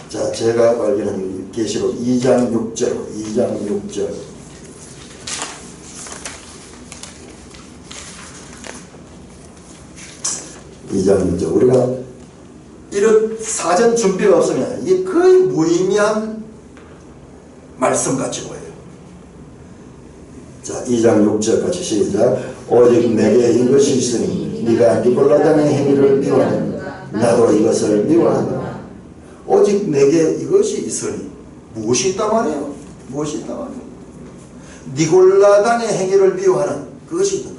자, 제가 발견한 계시록 2장 6절. 2장 6절. 우리가 이런 사전 준비가 없으면 이게 거의 무의미한 말씀같이 보여요. 자, 2장 6절 같이 시작. 오직 내게 이것이 있으니 네가 니골라당의 행위를 미워하는가 나도 이것을 미워하노라. 오직 내게 이것이 있으니 무엇이 있단 말이에요? 무엇이 있단 말이에요? 니골라당의 행위를 미워하는 그것이 있는 거예요.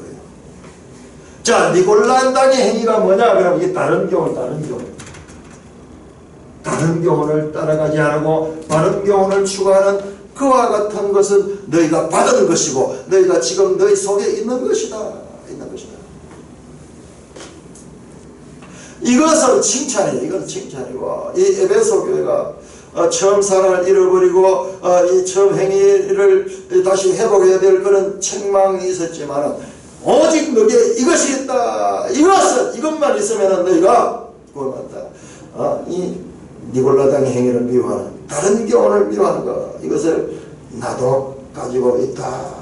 자, 니골라당의 행위가 뭐냐? 그럼 이게 다른 교훈을 따라가지 않고 바른 교훈을 추구하는 그와 같은 것은 너희가 받은 것이고 너희가 지금 너희 속에 있는 것이다. 이것은 칭찬이에요. 이건 칭찬이고 이 에베소 교회가 처음 사랑을 잃어버리고 이 처음 행위를 다시 회복해야 될 그런 책망이 있었지만 오직 너희에 이것이 있다. 이것만 있으면 너희가 구원받다. 이 니골라당의 행위를 미워하는 다른 교훈을 미워하는 것 이것을 나도 가지고 있다.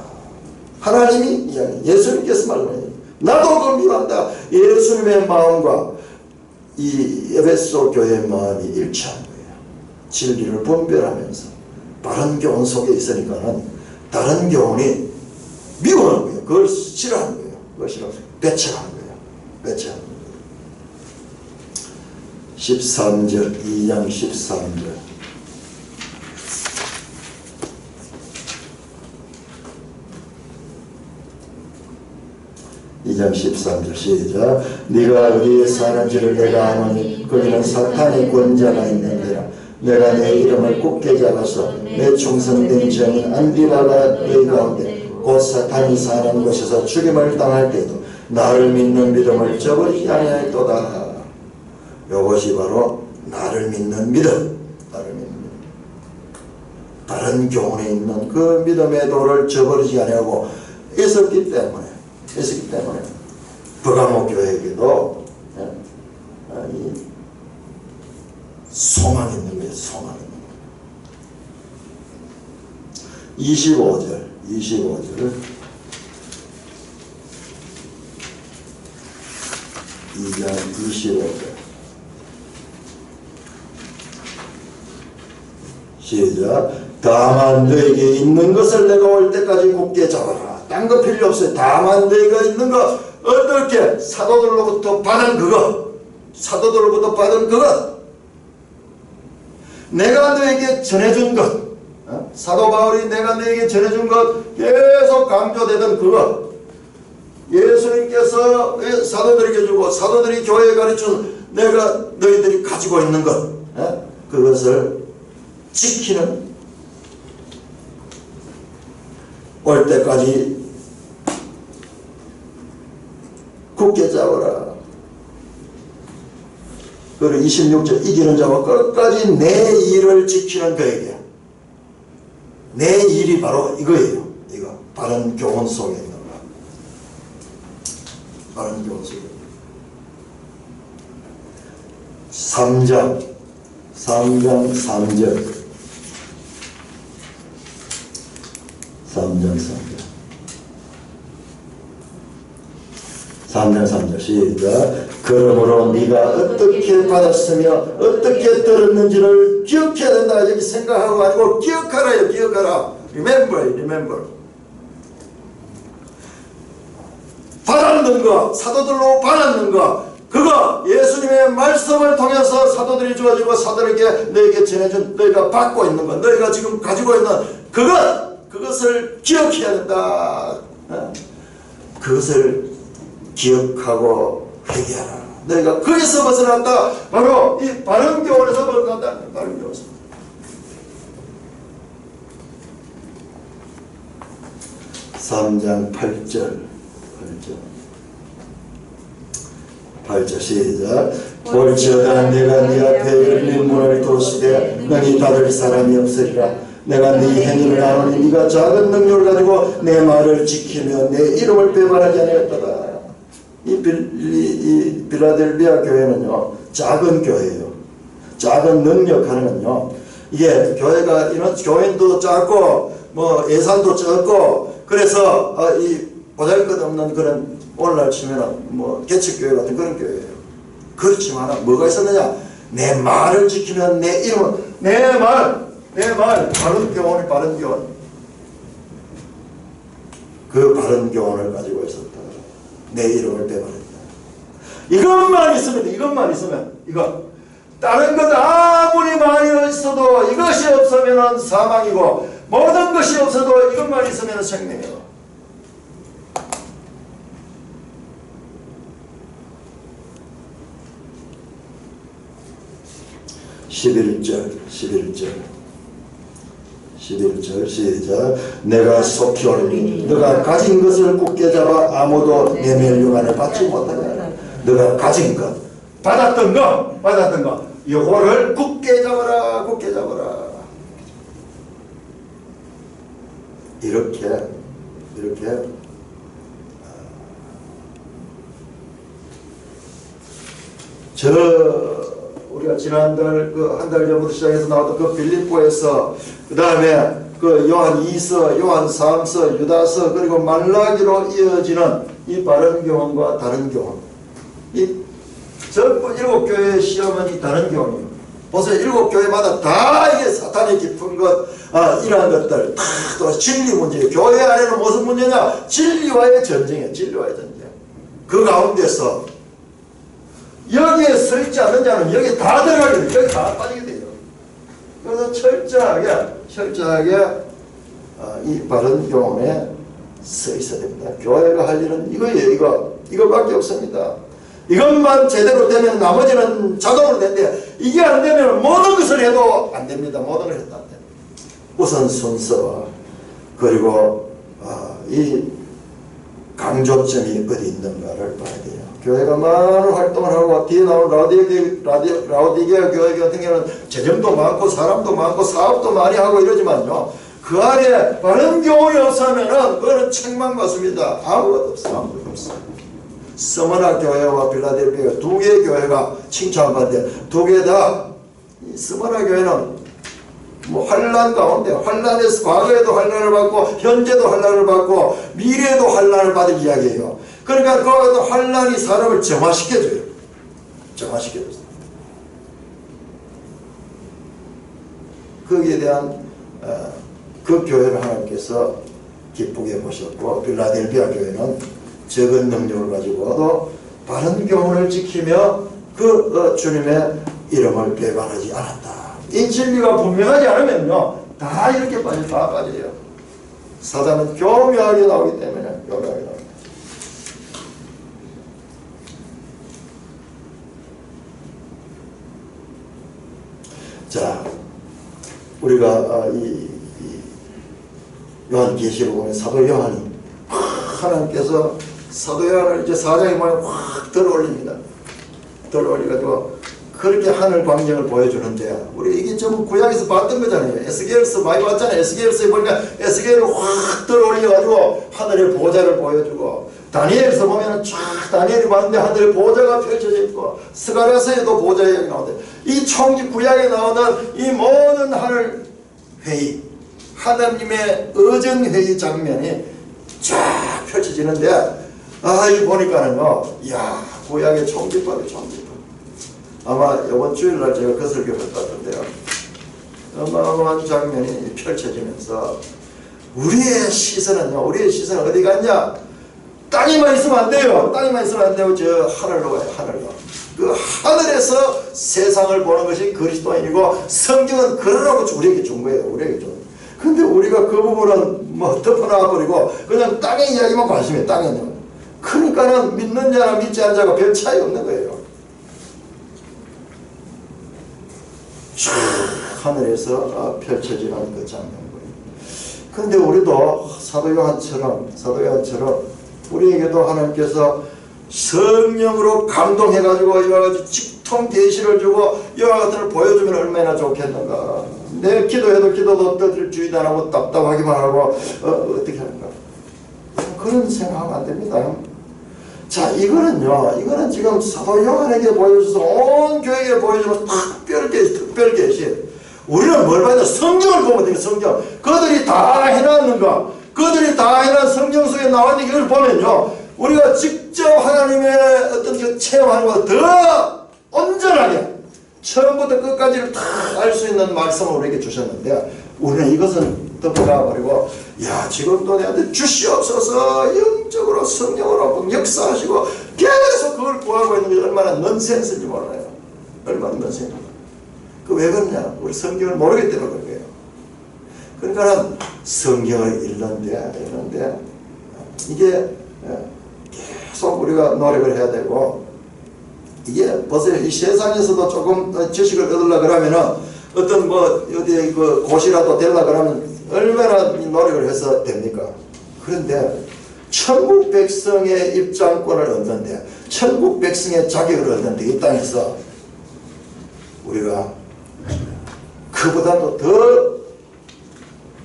하나님이 예수님께서 말하는 나도 그걸 미워한다. 예수님의 마음과 이 에베소 교회의 마음이 일치한 거예요. 진리를 분별하면서 바른 교훈 속에 있으니까는 다른 교훈이 미워하는 거예요. 그걸 싫어하는 거예요. 그걸 싫어하는 거예요. 배척하는 거예요. 13절 2장 13절 2장 13절 시작. 네가 어디에 사는지를 내가 아노니 거기는 사탄의 권자가 있는데라. 내가 내 이름을 굳게 잡아서 내 충성된 증인 안디바가 너희 가운데 곧 사탄이 사는 곳에서 죽임을 당할 때도 나를 믿는 믿음을 저버리지 아니하였도다. 이것이 바로 나를 믿는 믿음. 다른 교훈에 있는 그 믿음의 도를 저버리지 아니하고 있었기 때문에 버가모 교회에게도 소망이 있는 거예요. 25절 2장 25절 시작. 다만 너에게 있는 것을 내가 올 때까지 굳게 잡아라. 딴 거 필요 없어요. 다만 너희가 있는 거 어떻게 사도들로부터 받은 그것 내가 너에게 전해준 것 사도 바울이 내가 너에게 전해준 것 계속 강조되던 그것 예수님께서 사도들에게 주고 사도들이 교회에 가르친 내가 너희들이 가지고 있는 것 그것을 지키는 올 때까지 굳게 잡아라. 그리고 26절 이기는 자와 끝까지 내 일을 지키는 그에게 내 일이 바로 이거예요. 이거 바른 교훈 속에 있는 거. 바른 교훈 속에 3장 3절 3장 3절 시작. 그러므로 네가 어떻게 받았으며 어떻게 들었는지를 기억해야 된다. 여기 생각하고 아니고 기억하라요. 기억하라. Remember. 받았는 거, 사도들로 받았는 거, 그거 예수님의 말씀을 통해서 사도들이 주어지고 사도들에게 너에게 전해준 너희가 받고 있는 것, 너희가 지금 가지고 있는 그것을 기억해야 된다. 그것을 기억하고 회개하라. 너희가 거기서 벗어났다. 바로 이 바른 교훈에서 벗어난다. 바른 교훈에서. 3장 8절 8절 시작. 볼지어다 내가 네 앞에 열린 문을 도시되 너희 닫을 사람이 없으리라. 내가 네 행위를 아노니 네가 작은 능력을 가지고 내 말을 지키며 내 이름을 배반하지 아니하였다. 이 빌라델비아 교회는요 작은 교회예요. 작은 능력 하는은요 이게 교회가 이런 교인도 작고 뭐 예산도 적고 그래서 이 보잘것없는 그런 오늘날 치면은 뭐 개척교회 같은 그런 교회예요. 그렇지만 뭐가 있었느냐? 내 말을 지키면 내 이름은 내 말 바른 교훈이 바른 교훈 그 바른 교훈을 가지고 있었다. 내 이름을 배반했다. 이것만 있으면 이거 다른 것 아무리 많이 있어도 이것이 없으면 사망이고 모든 것이 없어도 이것만 있으면 생명이에요. 11절 시작. 내가 속히 오르니 너가 가진 것을 굳게 잡아 아무도 내 멸류관을 받지 못하냐. 너가 가진 것 받았던 거 요거를 굳게 잡아라. 이렇게 우리가 지난달 한 달 전부터 시작해서 나왔던 그 빌립보에서 그 다음에 그 요한 2서, 요한 3서, 유다서 그리고 말라기로 이어지는 이 바른 교훈과 다른 교훈 이 전부 7교회의 시험은 이 다른 교훈이에요. 보세요. 7교회마다 다 이게 사탄의 깊은 것 이러한 것들 다 또 진리 문제예요. 교회 안에는 무슨 문제냐? 진리와의 전쟁이에요. 그 가운데서 여기에 서 있지 않는 자는 여기 다 들어가게 돼요. 여기 다 빠지게 돼요. 그래서 철저하게 이 바른 교훈에 서 있어야 됩니다. 교회가 할 일은 이거예요. 이거밖에 없습니다. 이것만 제대로 되면 나머지는 자동으로 되는데 이게 안 되면 모든 것을 해도 안 됩니다. 모든 것을 해도 안 됩니다. 우선 순서와 그리고 이 강조점이 어디 있는가를 봐야 돼요. 교회가 많은 활동을 하고 뒤에 나온 라오디게아 교회 같은 경우는 재정도 많고 사람도 많고 사업도 많이 하고 이러지만요. 그 안에 바른 교훈이 없으면은 그거는 책망받습니다. 아무것도 없어. 스머나 교회와 빌라델비아 두 개의 교회가 칭찬받는데 두 개 다 스머나 교회는 뭐 환란 가운데 환란에서 과거에도 환란을 받고 현재도 환란을 받고 미래에도 환란을 받을 이야기예요. 그러니까 그 환란이 사람을 정화시켜줘요. 거기에 대한 그 교회를 하나님께서 기쁘게 보셨고 빌라델비아 교회는 적은 능력을 가지고도 바른 교훈을 지키며 그 주님의 이름을 배반하지 않았다. 이 진리가 분명하지 않으면요 다 이렇게 빠져요. 사단은 교묘하게 나오기 때문에 교묘하게 나옵니다. 자, 우리가 이 요한계시록에 사도 요한이 하나님께서 사도 요한을 이제 4장에 보면 확 들어올립니다. 들어올려가지고 그렇게 하늘 광경을 보여주는데 우리 이게 전부 구약에서 봤던 거잖아요. 에스겔서 많이 봤잖아요. 에스겔서에 보니까 에스겔을 확 들어올려가지고 하늘의 보좌를 보여주고 다니엘에서 보면 쫙 다니엘이 봤는데 하늘의 보좌가 펼쳐져 있고 스가랴서에도 보좌 이야기 나오는데 이 총기 구약에 나오는 이 모든 하늘 회의 하나님의 의전 회의 장면이 쫙 펼쳐지는데 이 보니까는요 이야 구약의 총기법이 아마 이번 주일날 제가 그 설교를 할 것 같은데요. 어마어마한 장면이 펼쳐지면서 우리의 시선은 어디 갔냐? 땅에만 있으면 안 돼요. 저 하늘로 가요. 그 하늘에서 세상을 보는 것이 그리스도인이고 성경은 그러라고 우리에게 준 거예요. 근데 우리가 그 부분은 뭐 덮어놔버리고 그냥 땅의 이야기만 관심이에요. 땅에는. 그러니까는 믿는 자나 믿지 않는 자가 별 차이 없는 거예요. 쫙 하늘에서 펼쳐지는 그 장면. 근데 우리도 사도 요한처럼 우리에게도 하나님께서 성령으로 감동해가지고 이와 같이 직통 계시를 주고 이와 같은 걸 보여주면 얼마나 좋겠는가. 내 기도해도 기도도 떠들 주의도 안 하고 답답하기만 하고 어떻게 하는가. 그런 생각하면 안 됩니다. 자, 이거는 지금 사도 요한에게 보여줘서 온 교회에게 보여주는 특별 계시. 우리는 뭘 봐야 돼? 성경을 보면 돼요. 성경. 그들이 다 해놨는 거, 그들이 다 해놨 성경 속에 나와 있는 걸 보면요, 우리가 직접 하나님의 어떤 그 체험하는 것보다 더 온전하게 처음부터 끝까지를 다 알 수 있는 말씀을 우리에게 주셨는데, 우리는 이것은 덮어가버리고, 야, 지금도 내한테 주시옵소서, 영적으로 성령으로 역사하시고 계속 그걸 구하고 있는 게 얼마나 넌센스인지 몰라요. 얼마나 넌센스. 왜 그러냐? 우리 성경을 모르기 때문에 그런 거예요. 그러니까 성경을 읽는데 이게 계속 우리가 노력을 해야 되고, 이게 보세요. 이 세상에서도 조금 지식을 얻으려고 그러면은 어떤 어디에 그 곳이라도 되려고 그러면 얼마나 노력을 해서 됩니까? 그런데 천국 백성의 입장권을 얻는데, 천국 백성의 자격을 얻는데, 이 땅에서 우리가 그보다도 더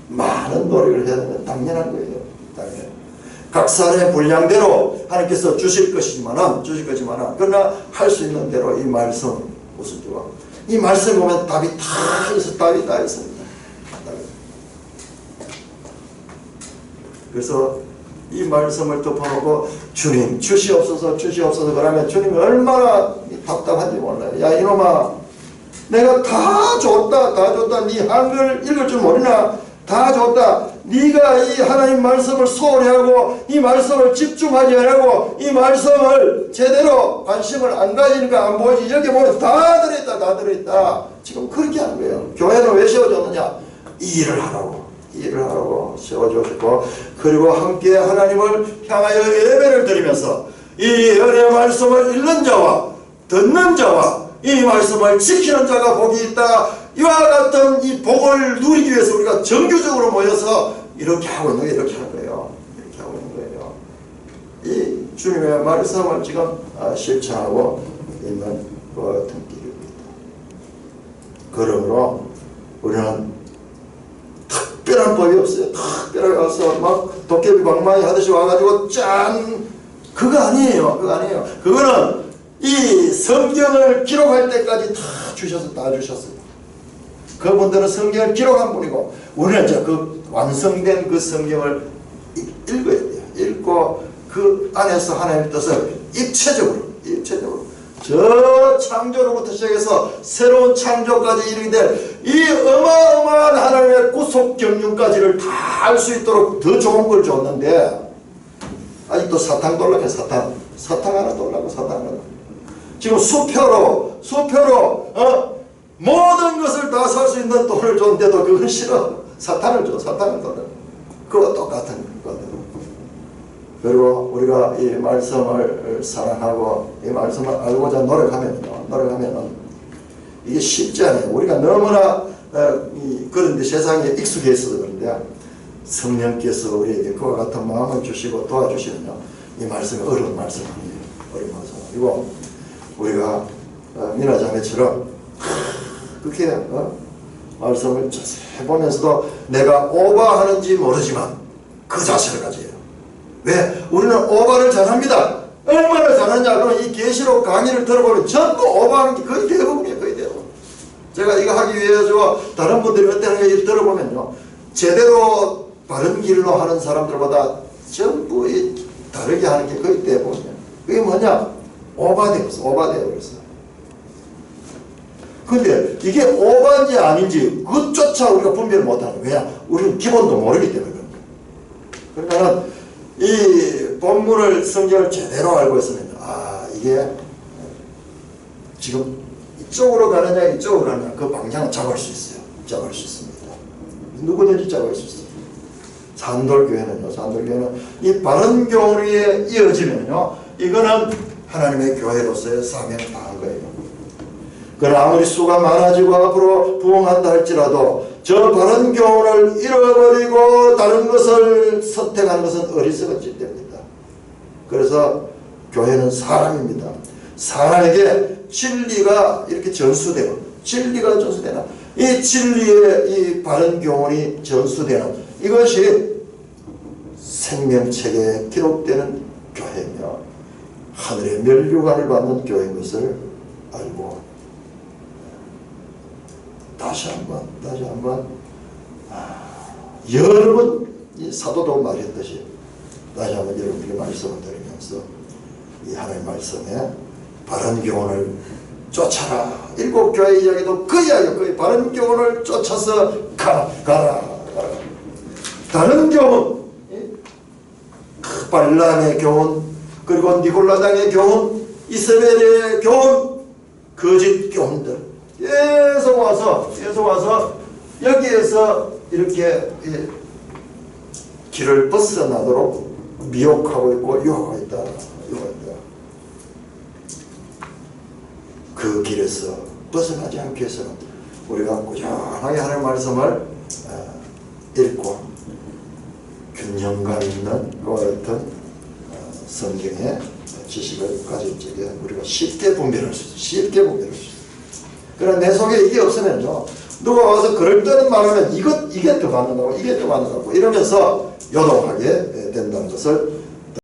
많은 노력을 해야 되는 건 당연한 거예요. 당연히. 각 사람의 분량대로 하나님께서 주실 것이지만은, 그러나 할 수 있는 대로 이 말씀 우선 주고, 이 말씀 보면 답이 다 있습니다. 그래서 이 말씀을 덮어놓고 주님 주시옵소서 그러면 주님이 얼마나 답답한지 몰라요. 야, 이놈아, 내가 다 줬다. 네 한글 읽을 줄 모르나? 다 줬다. 네가 이 하나님 말씀을 소홀히 하고 이 말씀을 집중하지 않고 이 말씀을 제대로 관심을 안 가지니까 안 보이지. 여기 보면 다 들어있다. 지금 그렇게 하는 거예요. 교회는 왜 세워줬느냐? 일을 하라고 세워주시고, 그리고 함께 하나님을 향하여 예배를 드리면서 이 은혜의 말씀을 읽는 자와 듣는 자와 이 말씀을 지키는 자가 복이 있다. 이와 같은 이 복을 누리기 위해서 우리가 정규적으로 모여서 이렇게 하고 있는 거예요. 이 주님의 말씀을 지금 실천하고 있는 그 같은 길입니다. 그러므로 우리는 특별한 법이 없어요. 특별하게 와서 막 도깨비 방망이 하듯이 와가지고 짠! 그거 아니에요. 그거는 이 성경을 기록할 때까지 다 주셨어요. 그분들은 성경을 기록한 분이고, 우리는 이제 그 완성된 그 성경을 읽어야 돼요. 읽고 그 안에서 하나님의 뜻을 입체적으로 저 창조로부터 시작해서 새로운 창조까지 이르게 이 어마어마한 하나님의 구속 경륜까지를 다 알 수 있도록 더 좋은 걸 줬는데, 아직도 사탕 돌라게 사탕 하나 돌라고. 지금 수표로 모든 것을 다 살 수 있는 돈을 줬는데도 그건 싫어. 사탕을 돌려. 그거 똑같은 거거든. 그리고 우리가 이 말씀을 사랑하고 이 말씀을 알고자 노력하면은 이게 쉽지 않아요. 우리가 너무나 그런데 세상에 익숙해 있어서 그런데, 성령께서 우리에게 그와 같은 마음을 주시고 도와주시면요, 이 말씀이 어려운 말씀 아니에요. 그리고 우리가 미나자매처럼 그렇게 말씀을 자세히 보면서도 내가 오버하는지 모르지만 그 자세를 가져요. 왜? 우리는 오버를 잘합니다. 얼마나 잘하냐? 그러면 이 계시록 강의를 들어보면 전부 오버하는 게 거의 대부분이에요. 제가 이거 하기 위해서 다른 분들이 어떻게 하는 거 들어보면요, 제대로 바른 길로 하는 사람들보다 전부 다르게 하는 게 거의 대부분이에요. 그게 뭐냐? 오버되어 버렸어요. 근데 이게 오버인지 아닌지 그것조차 우리가 분별을 못하는 거예요. 왜냐? 우리는 기본도 모르기 때문에 그런 거예요. 그러니까 이 본문을, 성경을 제대로 알고 있으면 이게 지금 이쪽으로 가느냐 그 방향을 잡을 수 있어요. 잡을 수 있습니다. 누구든지 잡을 수 있어요. 산돌교회는 이 바른 교리에 이어지면요, 이거는 하나님의 교회로서의 사명을 다한 거예요. 그러나 아무리 수가 많아지고 앞으로 부흥한다 할지라도 저 바른 교훈을 잃어버리고 다른 것을 선택하는 것은 어리석은 짓입니다. 그래서 교회는 사람입니다. 사람에게 진리가 이렇게 전수되고 진리가 전수되는 이 진리의 이 바른 교훈이 전수되는 이것이 생명책에 기록되는 교회며 하늘의 면류관을 받는 교회인 것을 알고 다시 한번 여러 번 사도도 말했듯이 다시 한번 여러분에게 말씀을 드리면서 이 하나님의 말씀에 바른 교훈을 쫓아라. 일곱 교회 이야기도 그 이야기예요. 그 바른 교훈을 쫓아서 가라. 다른 교훈, 발람의 교훈, 그리고 니골라당의 교훈, 이세벨의 교훈, 거짓 교훈들 계속 와서 여기에서 이렇게 길을 벗어나도록 미혹하고 있고 유혹하고 있다. 그 길에서 벗어나지 않기 위해서는 우리가 꾸준하게 하나님의 말씀을 읽고 균형감 있는 그와 같은 성경의 지식을 가질 적에 우리가 쉽게 분별할 수 있어요. 그러나 내 속에 이게 없으면요, 누가 와서 그럴 때는 말하면 이게 더 맞는다고 이러면서 요동하게 된다는 것을